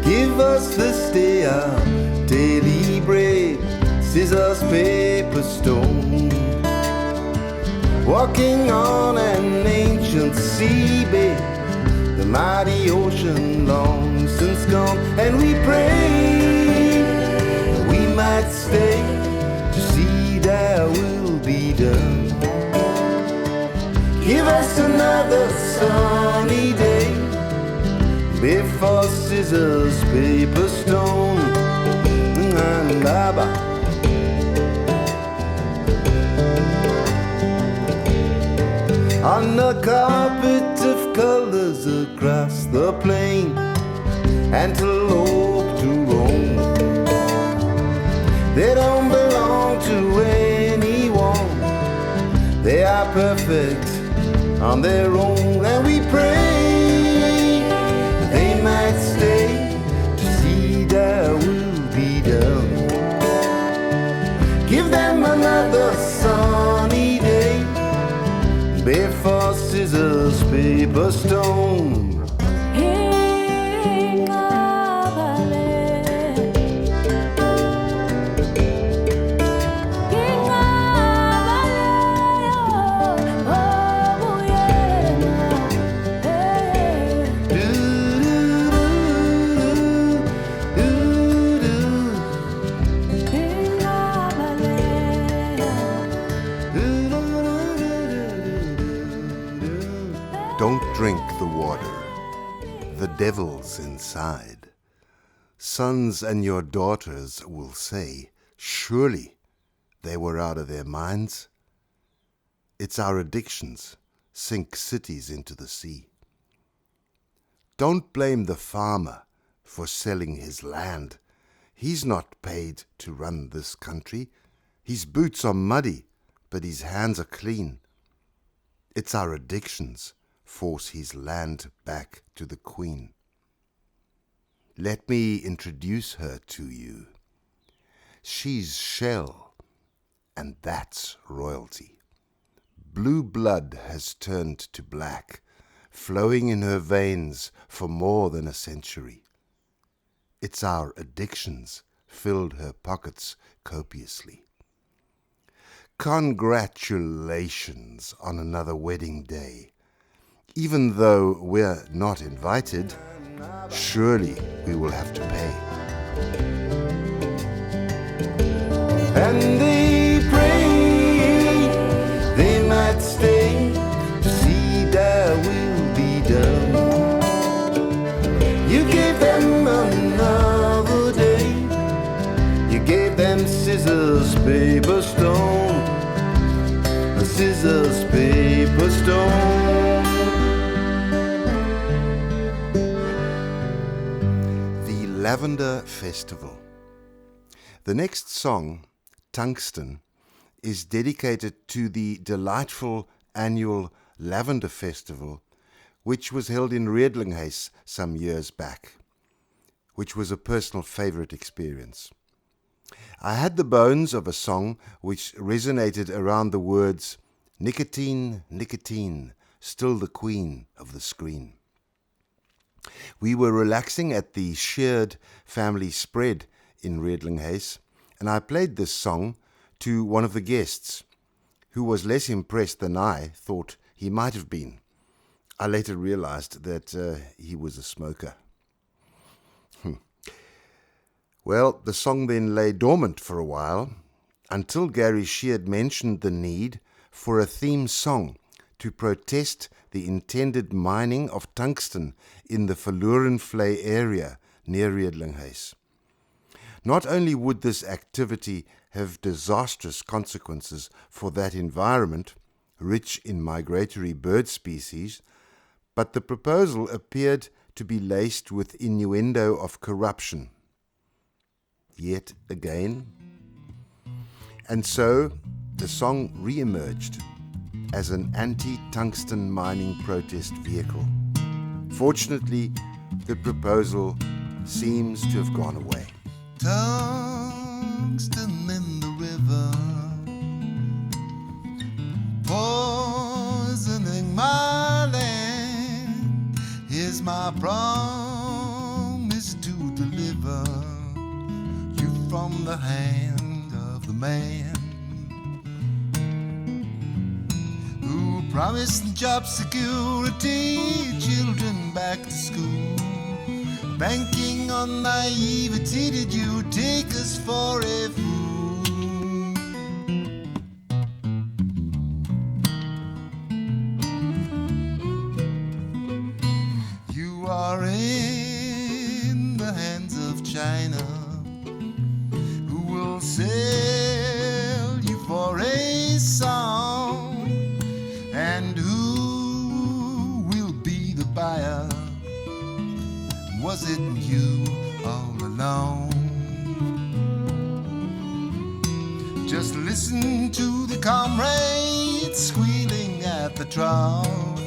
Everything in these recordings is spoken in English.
Give us this day our daily bread, scissors, paper, stone. Walking on an ancient seabed, the mighty ocean long since gone, and we pray we might stay to see thy will be done. Give us another sunny day before scissors, paper, stone. On the carpet of colors across the plain, antelope to roam. They don't belong to anyone, they are perfect on their own, and we pray they might stay to see thy will be done. Give them another sunny day before scissors, paper, stone. Don't drink the water, the devil's inside. Sons and your daughters will say, surely they were out of their minds. It's our addictions sink cities into the sea. Don't blame the farmer for selling his land. He's not paid to run this country. His boots are muddy, but his hands are clean. It's our addictions force his land back to the Queen. Let me introduce her to you. She's Shell, and that's royalty. Blue blood has turned to black, flowing in her veins for more than a century. It's our addictions filled her pockets copiously. Congratulations on another wedding day. Even though we're not invited, surely we will have to pay. And they pray they might stay to see thy will be done. You gave them another day, you gave them scissors, paper, stone. Scissors, paper, stone. Lavender Festival. The next song, Tungsten, is dedicated to the delightful annual Lavender Festival, which was held in Redlinghuis some years back, which was a personal favorite experience. I had the bones of a song which resonated around the words, "Nicotine, nicotine, still the queen of the screen." We were relaxing at the shared family spread in Redlinghuis, and I played this song to one of the guests, who was less impressed than I thought he might have been. I later realized that he was a smoker. Well, the song then lay dormant for a while, until Gary Sheard mentioned the need for a theme song to protest the intended mining of tungsten in the Verlorenvlei area near Redlinghuis. Not only would this activity have disastrous consequences for that environment, rich in migratory bird species, but the proposal appeared to be laced with innuendo of corruption. Yet again. And so, the song re-emerged as an anti-tungsten mining protest vehicle. Fortunately, the proposal seems to have gone away. Tungsten in the river, poisoning my land. Here's my promise to deliver you from the hand of the man who promised job security, children back to school. Banking on naivety, did you take us for a fool? You are in the hands of China, who will sell you for a song, and who will be the buyer? Was it you all alone? Just listen to the comrades squealing at the trough,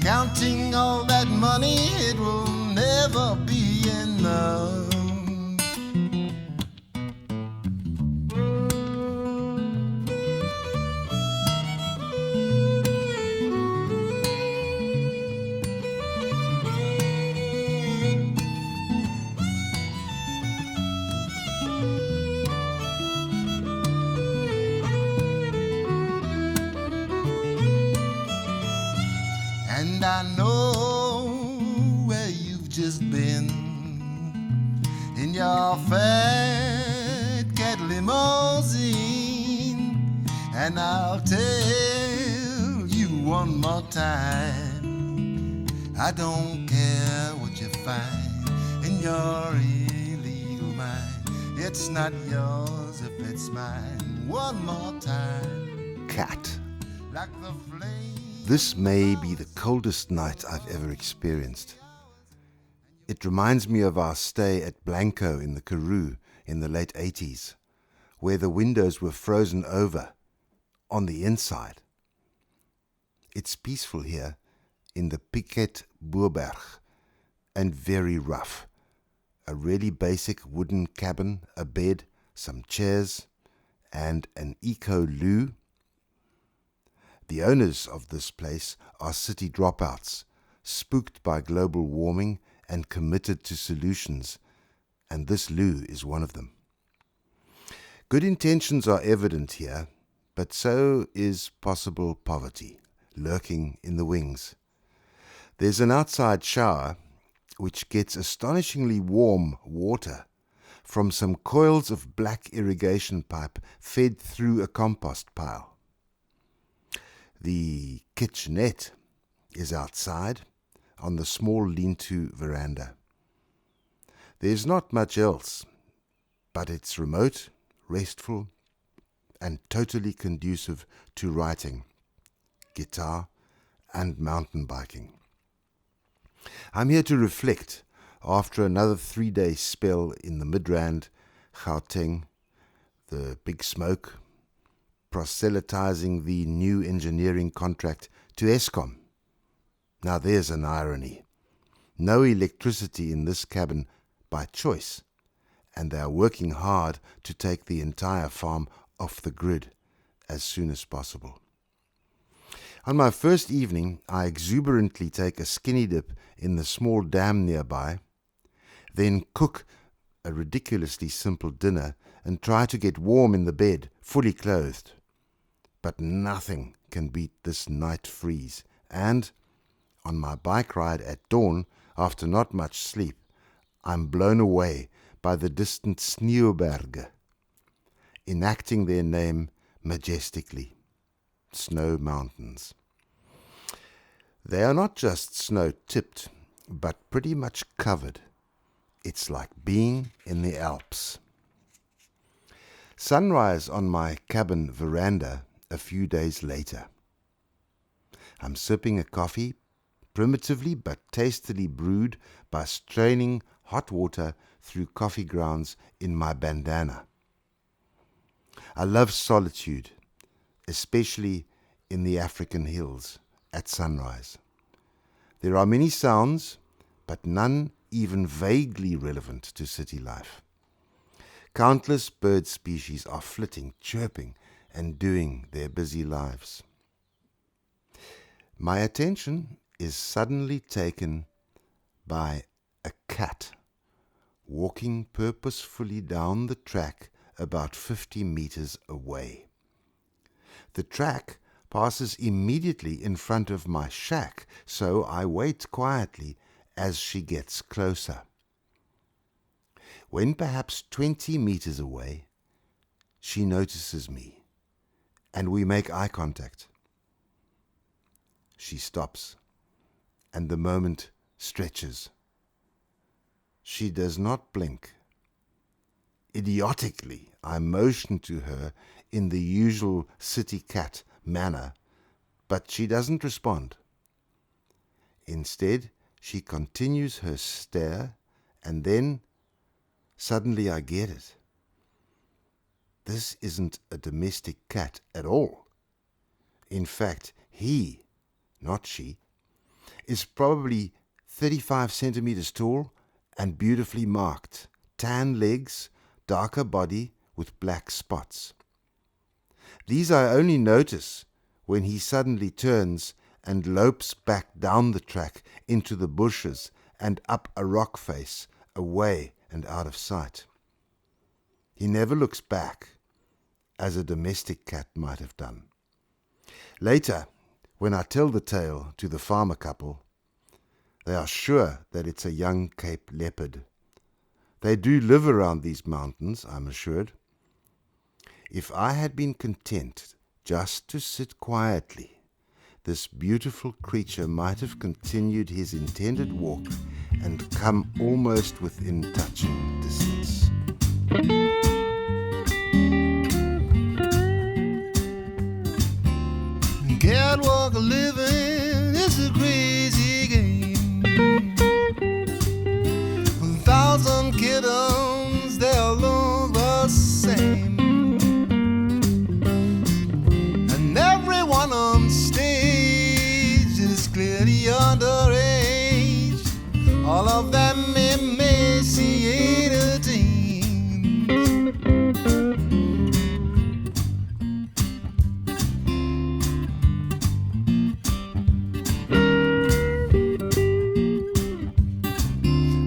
counting all that money, it will never be enough. And I know where you've just been in your fat cat limousine, and I'll tell you one more time, I don't care what you find in your illegal mind. It's not yours if it's mine. One more time. Cat. Like the flame. This may be the coldest night I've ever experienced. It reminds me of our stay at Blanco in the Karoo in the late 80s, where the windows were frozen over on the inside. It's peaceful here in the Piket Boerberg and very rough. A really basic wooden cabin, a bed, some chairs, and an eco-loo. The owners of this place are city dropouts, spooked by global warming and committed to solutions, and this loo is one of them. Good intentions are evident here, but so is possible poverty lurking in the wings. There's an outside shower which gets astonishingly warm water from some coils of black irrigation pipe fed through a compost pile. The kitchenette is outside on the small lean-to veranda. There's not much else, but it's remote, restful, and totally conducive to writing, guitar, and mountain biking. I'm here to reflect after another 3-day spell in the Midrand, Gauteng, the Big Smoke, proselytizing the new engineering contract to Eskom. Now there's an irony. No electricity in this cabin by choice, and they are working hard to take the entire farm off the grid as soon as possible. On my first evening, I exuberantly take a skinny dip in the small dam nearby, then cook a ridiculously simple dinner and try to get warm in the bed, fully clothed. But nothing can beat this night freeze, and on my bike ride at dawn, after not much sleep, I'm blown away by the distant Sneeuwberge, enacting their name majestically, snow mountains. They are not just snow-tipped, but pretty much covered. It's like being in the Alps. Sunrise on my cabin veranda a few days later. I'm sipping a coffee, primitively but tastily brewed by straining hot water through coffee grounds in my bandana. I love solitude, especially in the African hills at sunrise. There are many sounds, but none even vaguely relevant to city life. Countless bird species are flitting, chirping, and doing their busy lives. My attention is suddenly taken by a cat walking purposefully down the track about 50 meters away. The track passes immediately in front of my shack, so I wait quietly as she gets closer. When perhaps 20 meters away, she notices me, and we make eye contact. She stops, and the moment stretches. She does not blink. Idiotically, I motion to her in the usual city cat manner, but she doesn't respond. Instead, she continues her stare, and then suddenly I get it. This isn't a domestic cat at all. In fact, he, not she, is probably 35 centimeters tall and beautifully marked, tan legs, darker body with black spots. These I only notice when he suddenly turns and lopes back down the track into the bushes and up a rock face, away and out of sight. He never looks back, as a domestic cat might have done. Later, when I tell the tale to the farmer couple, they are sure that it's a young Cape leopard. They do live around these mountains, I'm assured. If I had been content just to sit quietly, this beautiful creature might have continued his intended walk and come almost within touching distance. Catwalk living is a crazy game. 1,000 kittens, they all look the same, and everyone on stage is clearly underage. All of them emaciated teens.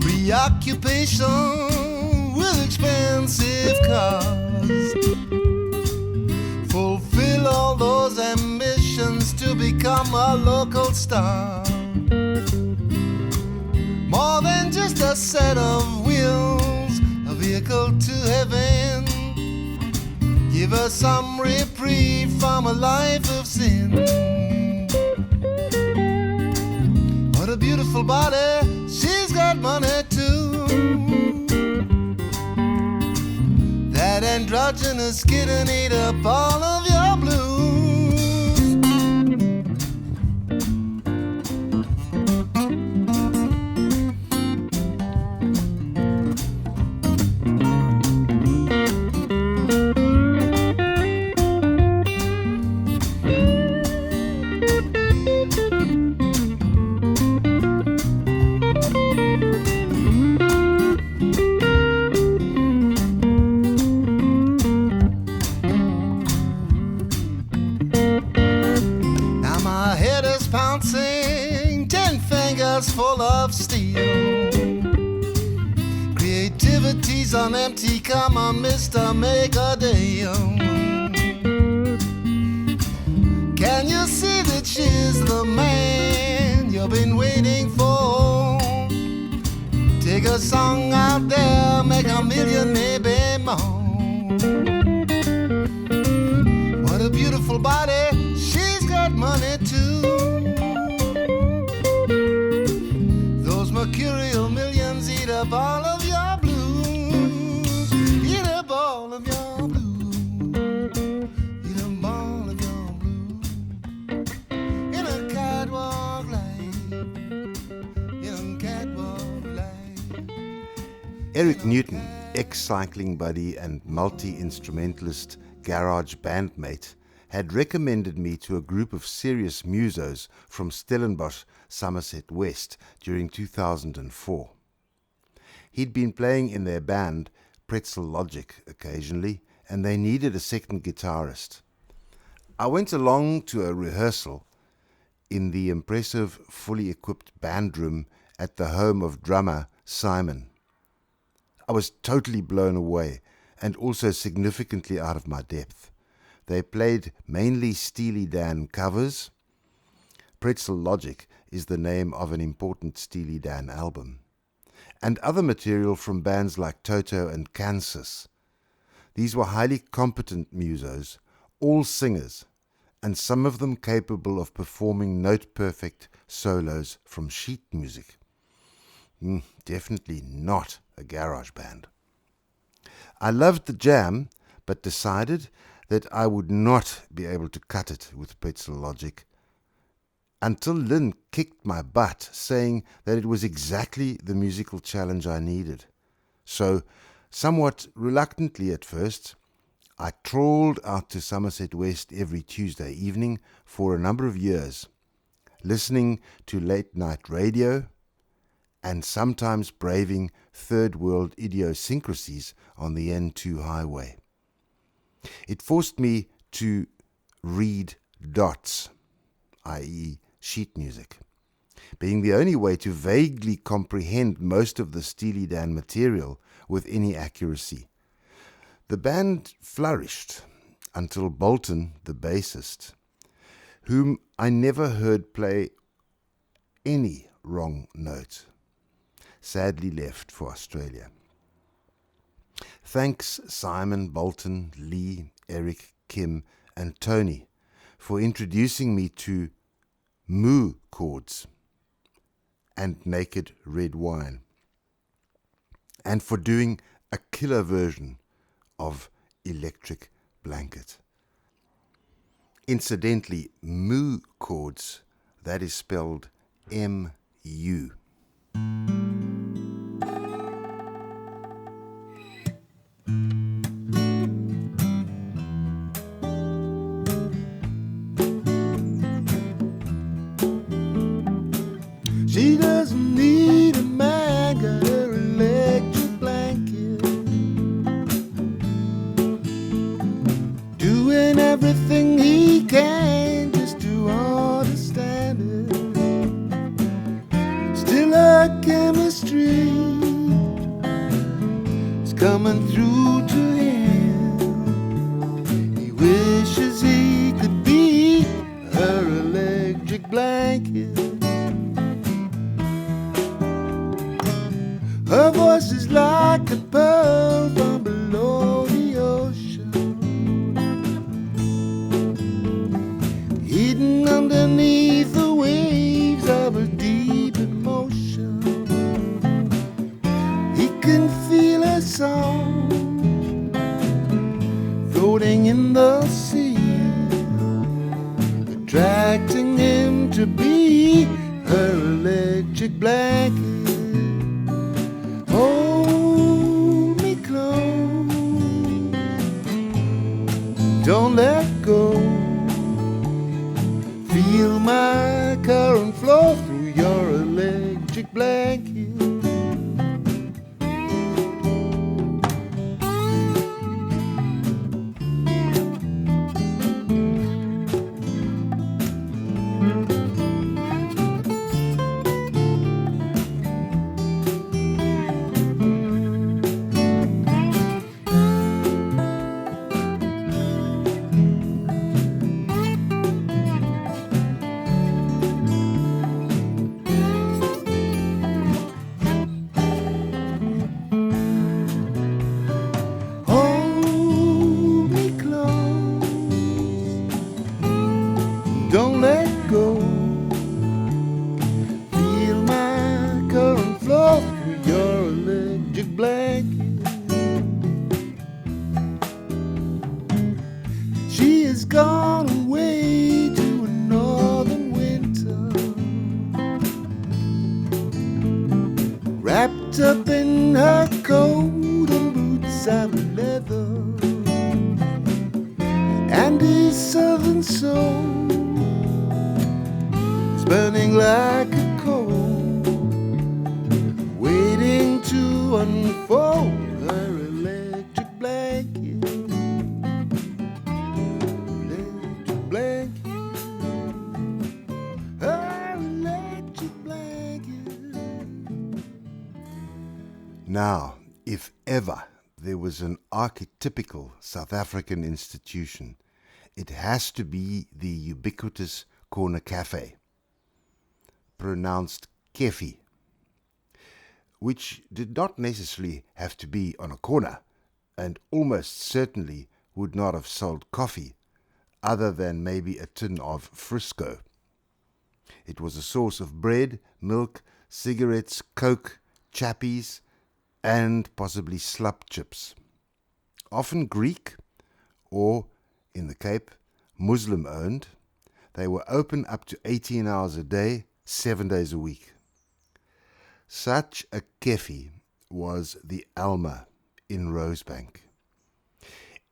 Preoccupation with expensive cars, fulfill all those ambitions to become a local star. More than just a set of wheels, a vehicle to heaven. Give us some reprieve from a life of sin. What a beautiful body, she's got money too. That androgynous kitten ate up all of your blues. Full of steel. Creativity's on empty, come on, Mr. Make a deal. Can you see that she's the man you've been waiting for? Take a song out there, make a million, maybe more. What a beautiful body, she's got money too. Mercurial millions eat up all of your blues. Eat up all of your blues. Eat up all of your blues. In a catwalk life. In a catwalk life. Eric Newton, ex-cycling buddy and multi-instrumentalist garage bandmate, had recommended me to a group of serious musos from Stellenbosch, Somerset West during 2004. He'd been playing in their band, Pretzelogic, occasionally, and they needed a second guitarist. I went along to a rehearsal in the impressive, fully equipped band room at the home of drummer Simon. I was totally blown away and also significantly out of my depth. They played mainly Steely Dan covers. Pretzelogic is the name of an important Steely Dan album. And other material from bands like Toto and Kansas. These were highly competent musos, all singers, and some of them capable of performing note-perfect solos from sheet music. Definitely not a garage band. I loved the jam, but decided that I would not be able to cut it with Pretzelogic until Lynn kicked my butt, saying that it was exactly the musical challenge I needed. So, somewhat reluctantly at first, I trawled out to Somerset West every Tuesday evening for a number of years, listening to late-night radio and sometimes braving third-world idiosyncrasies on the N2 highway. It forced me to read dots, i.e. sheet music, being the only way to vaguely comprehend most of the Steely Dan material with any accuracy. The band flourished until Bolton, the bassist, whom I never heard play any wrong note, sadly left for Australia. Thanks Simon, Bolton, Lee, Eric, Kim and Tony for introducing me to moo chords and naked red wine, and for doing a killer version of Electric Blanket. Incidentally, moo chords, that is spelled M-U. She doesn't need a man, got her electric blanket, doing everything he can just to understand it. Still her chemistry is coming through to him. He wishes he could be her electric blanket. Her voice is like a pearl from below the ocean, hidden underneath the waves of a deep emotion. He can feel her song floating in the sea, attracting him to be her electric blanket. Hold me close, don't let go. Feel my current flow through your electric blanket. burning like a coal, waiting to unfold her electric blanket. Electric blanket. Her electric blanket. Now, if ever there was an archetypical South African institution, it has to be the ubiquitous corner cafe, pronounced kefi, which did not necessarily have to be on a corner, and almost certainly would not have sold coffee, other than maybe a tin of Frisco. It was a source of bread, milk, cigarettes, coke, chappies, and possibly slap chips. Often Greek, or, in the Cape, Muslim-owned, they were open up to 18 hours a day, 7 days a week. Such a kefi was the Alma in Rosebank.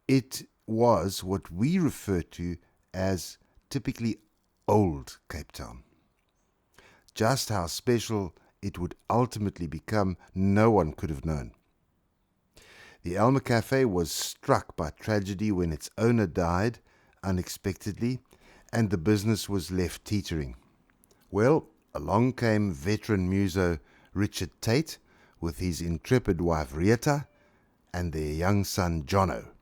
It was what we refer to as typically old Cape Town. Just how special it would ultimately become, no one could have known. The Alma Café was struck by tragedy when its owner died unexpectedly and the business was left teetering. Well, along came veteran muso Richard Tate with his intrepid wife Rita and their young son Jono.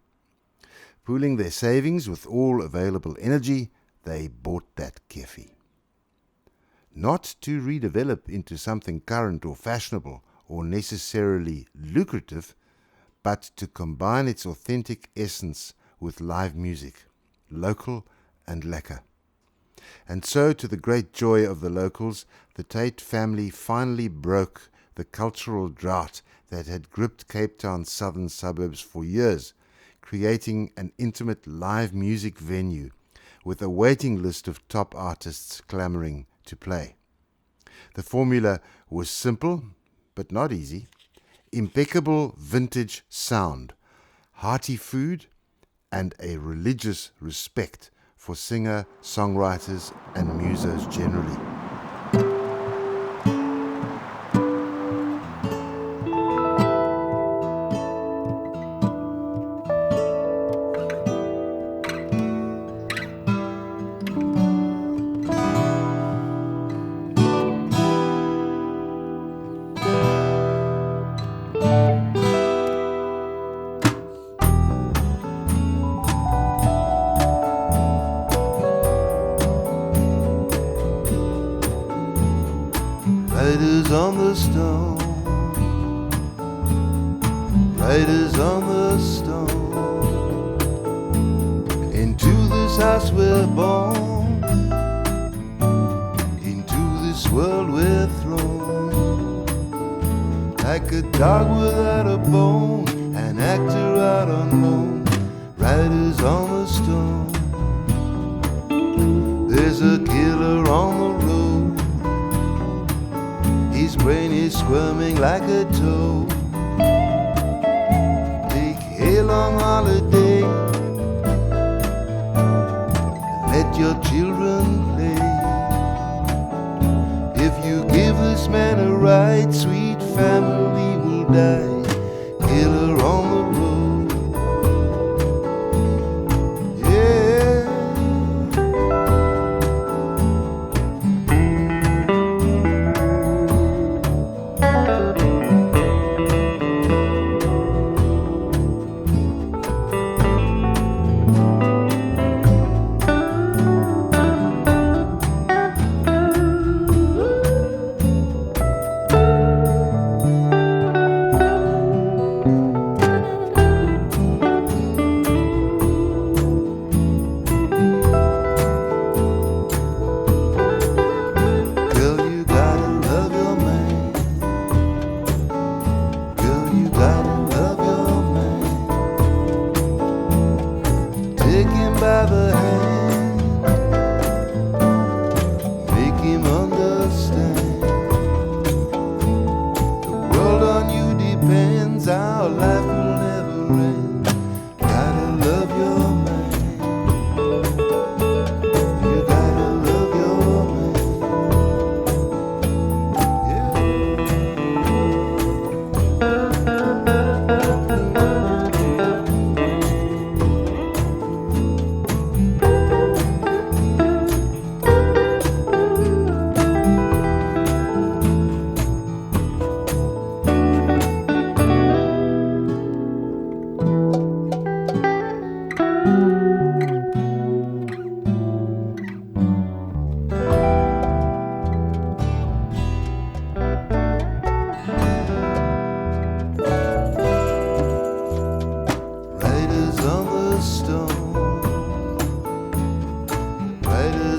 Pooling their savings with all available energy, they bought that kefi. Not to redevelop into something current or fashionable or necessarily lucrative, but to combine its authentic essence with live music, local and lekker. And so, to the great joy of the locals, the Tate family finally broke the cultural drought that had gripped Cape Town's southern suburbs for years, creating an intimate live music venue with a waiting list of top artists clamoring to play. The formula was simple, but not easy. Impeccable vintage sound, hearty food, and a religious respect for singer, songwriters, and musos generally. Riders on the stone, riders on the stone. Into this house we're born, into this world we're thrown. Like a dog without a bone, an actor out on loan. Riders on the stone. There's a killer on the road. His brain is squirming like a toad. Take a long holiday, let your children play. If you give this man a ride, sweet family will die. Killer on the road. Yeah.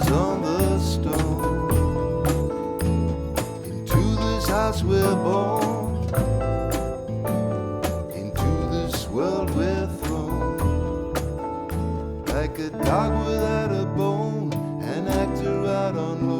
writes on the stone. Into this house we're born, into this world we're thrown, like a dog without a bone, an actor out on loan.